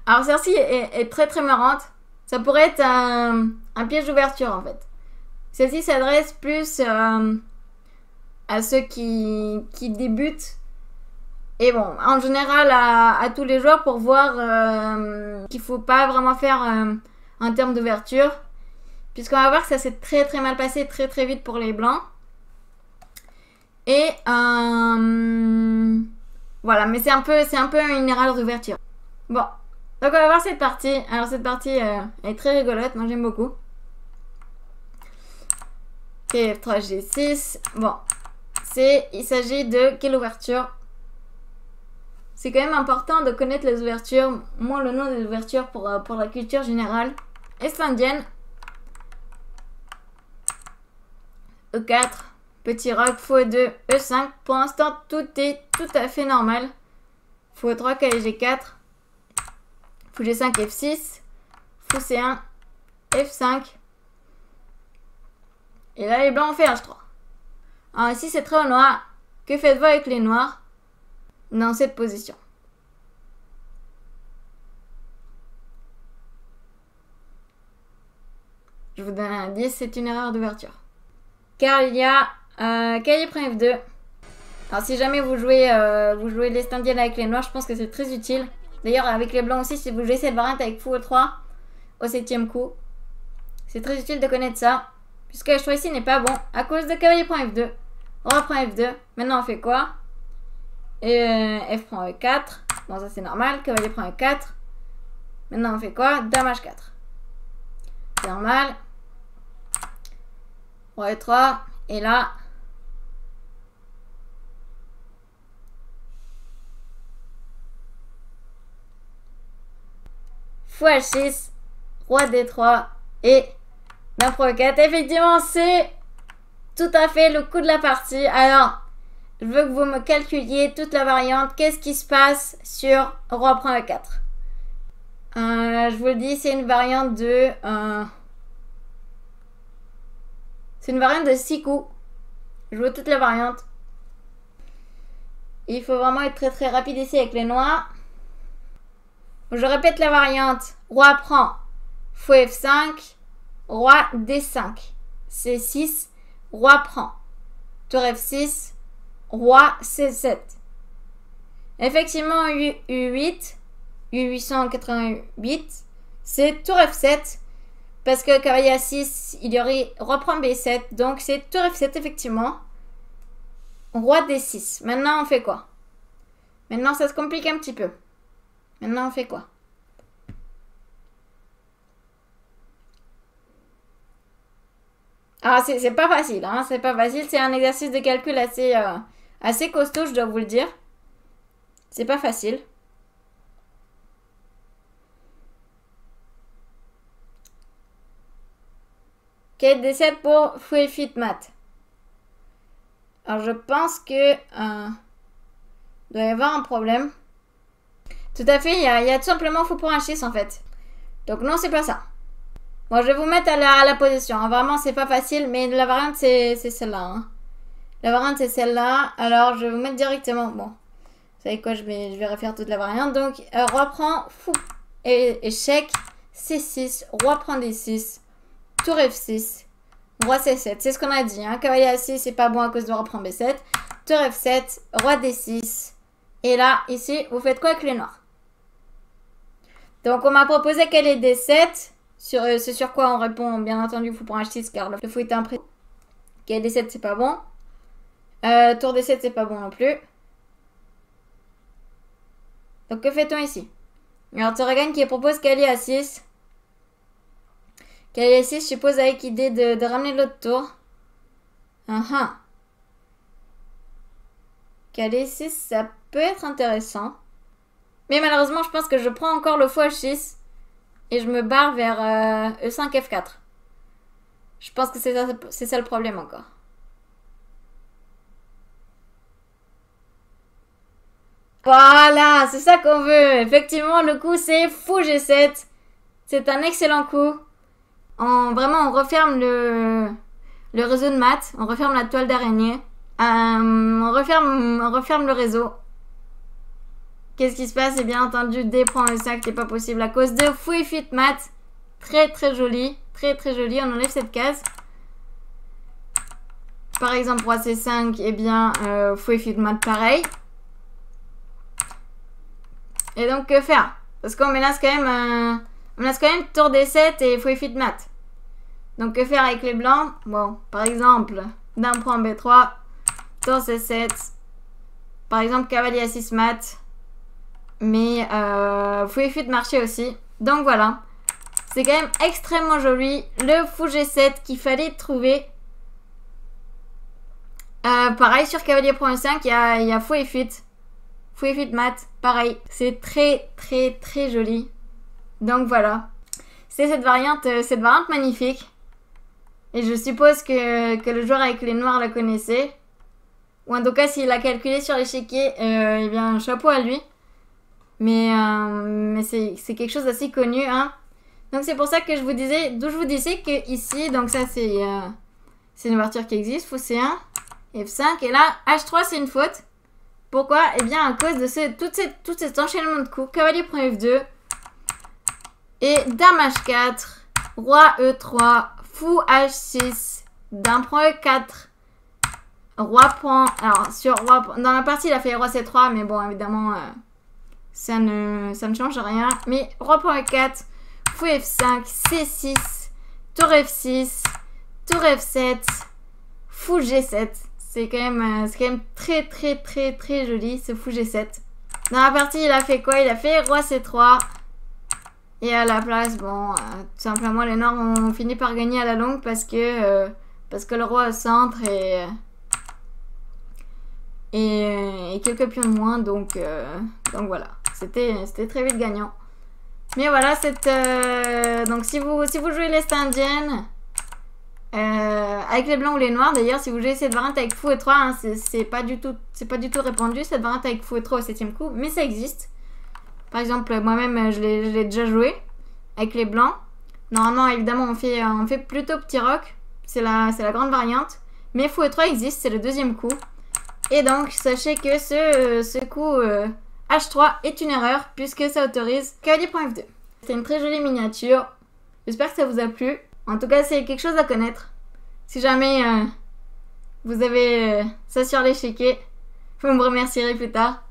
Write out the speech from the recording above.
Alors celle-ci est très très marrante. Ça pourrait être un piège d'ouverture en fait. Celle-ci s'adresse plus à ceux qui débutent. Et bon, en général à tous les joueurs pour voir qu'il faut pas vraiment faire en termes d'ouverture. Puisqu'on va voir que ça s'est très très mal passé très très vite pour les blancs. Et voilà, mais c'est un peu une erreur d'ouverture. Bon, donc on va voir cette partie. Alors cette partie est très rigolote, moi j'aime beaucoup. Ok, F3, G6. Bon, il s'agit de quelle ouverture? C'est quand même important de connaître les ouvertures, moins le nom des ouvertures pour la culture générale. Est-indienne. E4, petit roc, fou E2, E5. Pour l'instant, tout est tout à fait normal. Fou E3, cavalier G4. Fou G5, F6. Fou C1, F5. Et là, les blancs ont fait H3. Alors ici, c'est très au noir. Que faites-vous avec les noirs dans cette position? Je vous donne un indice, c'est une erreur d'ouverture. Car il y a cavalier prend F2. Alors si jamais vous jouez l'Est indienne avec les noirs, je pense que c'est très utile. D'ailleurs avec les blancs aussi, si vous jouez cette variante avec fou E3 au 7e coup, c'est très utile de connaître ça. Puisque le choix ici n'est pas bon à cause de cavalier prend F2. Roi prend F2. Maintenant on fait quoi? Et F prend E4. Bon ça c'est normal. Cavalier prend E4. Maintenant on fait quoi? Dame H4. C'est normal. Roi E3. Et là. Fou H6. Roi D3. Et Dame prend E4. Effectivement c'est tout à fait le coup de la partie. Alors, je veux que vous me calculiez toute la variante. Qu'est-ce qui se passe sur Roi prend E4? Je vous le dis, c'est une variante de... c'est une variante de 6 coups. Je veux toute la variante. Il faut vraiment être très très rapide ici avec les noirs. Je répète la variante. Roi prend fou F5. Roi D5. C6. Roi prend. Tour F6. Roi C7. Effectivement, U8. U888. C'est tour F7. Parce que cavalier A6, il y aurait roi prend B7. Donc c'est tour F7 effectivement. Roi D6. Maintenant on fait quoi? Maintenant ça se complique un petit peu. Maintenant on fait quoi? Ah, c'est pas facile, hein, c'est pas facile. C'est un exercice de calcul assez costaud, je dois vous le dire. C'est pas facile. Quai D7 pour fou F8 mat. Alors je pense que doit y avoir un problème. Tout à fait, il y a tout simplement fou pour H6 en fait. Donc non, c'est pas ça. Bon, je vais vous mettre à la position. Hein. Vraiment, c'est pas facile, mais la variante, c'est celle-là. Hein. La variante, c'est celle-là. Alors, je vais vous mettre directement. Bon, vous savez quoi, je vais refaire toute la variante. Donc, roi prend fou. Et échec. C6. Roi prend D6. Tour F6. Roi C7. C'est ce qu'on a dit. Hein. Cavalier A6, c'est pas bon à cause de roi prend B7. Tour F7. Roi D6. Et là, ici, vous faites quoi avec les noirs? Donc, on m'a proposé qu'elle est D7. C'est sur quoi on répond, bien entendu, fou pour H6 car le fou est imprécis. Ok, D7 c'est pas bon. Tour D7 c'est pas bon non plus. Donc que fait-on ici? Alors Torregan qui propose cavalier A6. Cavalier A6 je suppose avec l'idée de ramener l'autre tour. Cavalier A6 ça peut être intéressant. Mais malheureusement je pense que je prends encore le fou H6. Et je me barre vers E5 F4. Je pense que c'est ça le problème encore. Voilà, c'est ça qu'on veut. Effectivement, le coup c'est fou G7. C'est un excellent coup. Vraiment, on referme le réseau de maths. On referme la toile d'araignée. On referme le réseau. qu'est-ce qui se passe? Et bien entendu, D prend le 5 qui n'est pas possible à cause de fou et fuite mat. Très très joli. Très très joli. On enlève cette case. Par exemple, roi C5, et bien fou et fuite mat pareil. Et donc, que faire? Parce qu'on menace quand même tour D7 et fou et fuite mat. Donc, que faire avec les blancs? Bon, par exemple, dame prend B3, tour C7. Par exemple, cavalier A6 mat. Mais fou et fuite marché aussi. Donc, voilà. C'est quand même extrêmement joli. Le fou G7 qu'il fallait trouver. Pareil, sur cavalier prend E5, il y a fou et fuite. Fou et fuite mat, pareil. C'est très, très, très joli. Donc, voilà. C'est cette variante magnifique. Et je suppose que le joueur avec les noirs la connaissait. Ou en tout cas, s'il l'a calculé sur l'échiquier, eh bien, chapeau à lui. Mais c'est quelque chose d'assez connu, hein. Donc, c'est pour ça que je vous disais, d'où je vous disais que ici, donc ça, c'est une ouverture qui existe, fou C1, F5, et là, H3, c'est une faute. Pourquoi? Eh bien, à cause de tout cet enchaînement de coups. Cavalier prend F2, et dame H4, roi E3, fou H6, dame prend E4, roi prend... Alors, dans la partie, il a fait roi C3, mais bon, évidemment, ça ne change rien. Mais roi prend E4, fou F5, C6, tour F6, tour F7, fou G7. C'est quand même très, très, très, très joli, ce fou G7. Dans la partie, il a fait quoi? Il a fait roi C3. Et à la place, bon, tout simplement, les noirs ont fini par gagner à la longue parce que le roi au centre et quelques pions de moins. Donc voilà, c'était très vite gagnant. Mais voilà, donc si vous jouez l'Est indienne, avec les blancs ou les noirs, d'ailleurs, si vous jouez cette variante avec fou et 3, hein, c'est pas du tout répandu, cette variante avec fou et 3 au 7e coup, mais ça existe. Par exemple, moi-même, je l'ai déjà joué avec les blancs. Normalement, évidemment, on fait plutôt petit roc. C'est la grande variante. Mais fou et 3 existe, c'est le 2e coup. Et donc, sachez que ce coup H3 est une erreur, puisque ça autorise cavalier prend F2. C'est une très jolie miniature. J'espère que ça vous a plu. En tout cas, c'est quelque chose à connaître. Si jamais vous avez ça sur l'échiquier, vous me remercierez plus tard.